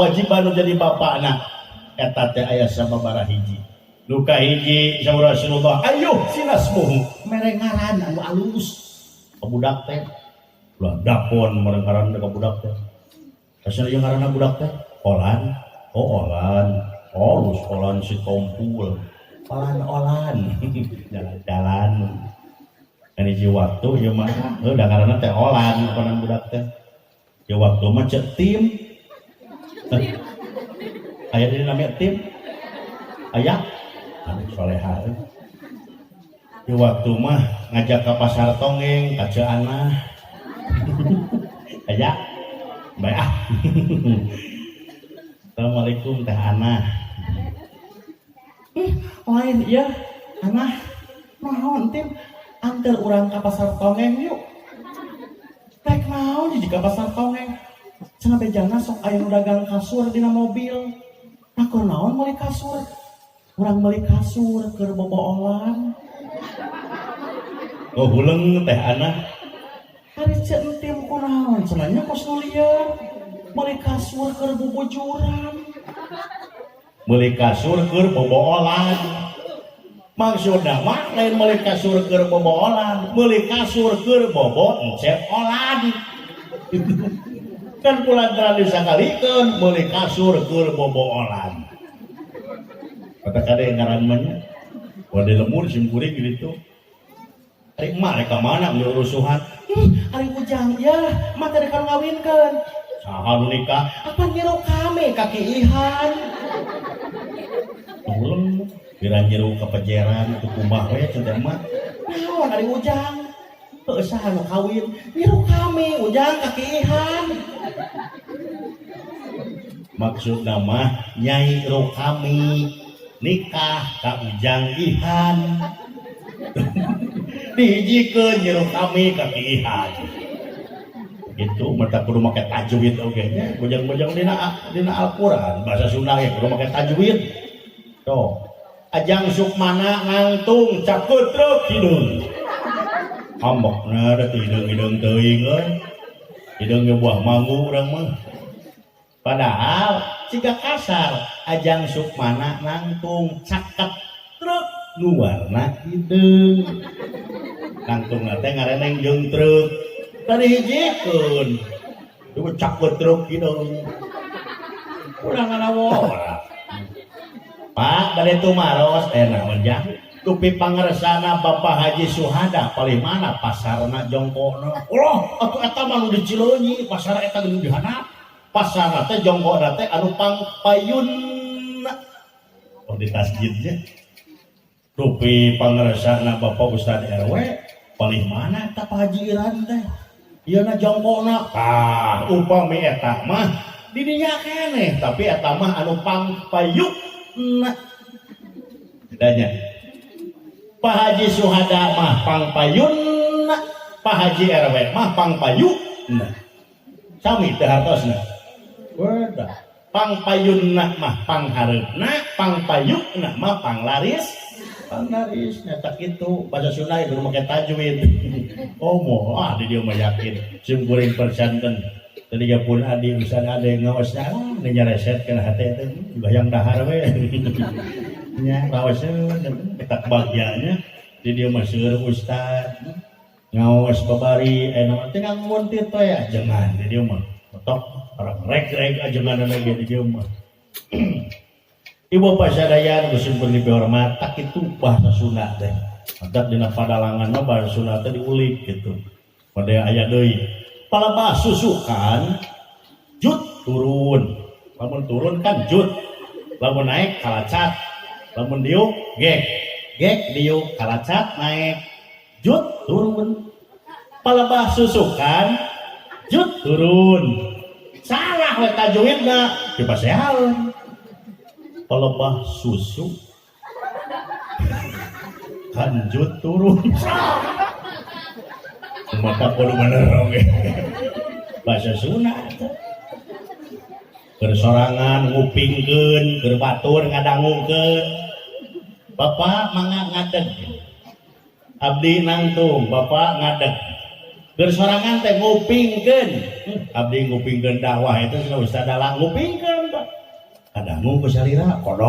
Wajiban jadi bapak anak eta teh aya sababaraha hiji. Nu kahiji saur Rasulullah, ayo sinasmuhu merengaran anu alus ka budak teh. Ulah dakon merengaran ka budak teh. Asal jeung ngaranna budak teh Olan. Oh Olan. Oh lus Olan si kompul. Olan jalan-jalan. Kan hiji waktu ieu mah da ngaranna teh Olan panan budak teh. Ieu waktu mah cek tim. Aya di namanya tim aya anu soleha di waktu mah ngajak ke pasar tongeng ka Ceana aya bae Assalamualaikum teh Ana lain ieu Ana naon tim anteur urang ka pasar tongeng yuk rek naon di ka pasar tongeng cenah bejana sok aya nu dagang kasur dina mobil. Aku naon meuli kasur? Urang meuli kasur keur boboolan. Oh huleung teh Ana. Ari ceuk entim kunaon cenanya kos nu lieur. Meuli kasur keur bobojuran. Meuli kasur keur boboolan. Maksudna mah lain meuli kasur keur boboolan, meuli kasur keur bobo encep olan. Kan pulang terlalu sakalikeun meuli kasur keur boboolan. Kata kade ngaran mah wade lemur simkuring gitu. Ari mah rek ka mana meuli urusuhan? Ari ujang ya, mah teh rek ngawinkeun. Saha nu nikah? Apa nyiru kami kaki ihan? Ulun kira nyiru kepejeran itu kumaha we cenah mah. Naon ari ujang? Heuh saha nu kawin? Nyiru kami ujang kaki ihan. Maksud nama Nyai Rokami nikah ka ujang ihan dihijikeun Nyai Rokami ka ihan gitu mata kudu make tajwid oge nya bojang-bojang dina Al-Qur'an bahasa Sunda ge kudu make tajwid tuh ajang sukmana ngangtung caketruk hidung ambokna da hideung teuing euy hideung ge buah mangu urang mah. Padahal jika kasar ajang sukmana nangtung caket truk nu warna hideung nangtung teh ngareneng jeung truk tadi hijikeun coba caket truk hideung urang ngawora Pak bade tumaros naon jah tupi pangaresana Bapak Haji Suhada paling mana pasarna jongkona Allah atuh eta mah nu di Cileunyi pasar eta geus dihandap pasar teh jongkok teh anu pangpayun oh di tasjidnya tupi pangaresana Bapak Ustad RW paling mana eta Pak Haji Iran teh ieu na jongkokna upami eta mah di dinya keneh tapi eta mah anu pangpayun bedanya Pak Haji Suhada mah pangpayun Pak Haji RW mah pangpayun sami teh hartosna beda pangpayunna mah panghareupna pangpayukna mah panglaris nyata kitu bahasa Sunda kudu make tajwid oh moal di dieu mah yakin simkuring persanten tadi pun adi usan ade ngaosna nu nyaresetkeun hate teh bayang dahar we nya raoseun petak bagyanya di dieu mah seueur ustad ngaos babari naon teh ngangmun ti teh ajengan di dieu mah tok orang rek-rek ajengan lagi di dieu mah Ibu pasadayan musim berlipi hormat tak itu bahasa Sunda teh adat dina padalangan mah bahasa Sunda teh diulik gitu pada aya deui palaba susukan jut turun lamun turun kan jut lamun naik kalacat lamun diuk gek diuk kalacat naik jut turun palaba susukan jut turun salah we tajwidna dipasehaeun pelebah susu kanjut turun maka kudu bener oge bahasa Sunda bersorangan ngupingkeun keur batur ngadangukeun Bapak mangga ngadeg abdi nangtung Bapak ngadeg Bersorangan teh ngupingkeun. Abdi ngupingkeun dakwah itu cenah Ustaz Dalang ngupingkeun. Kadangu ku salira kodok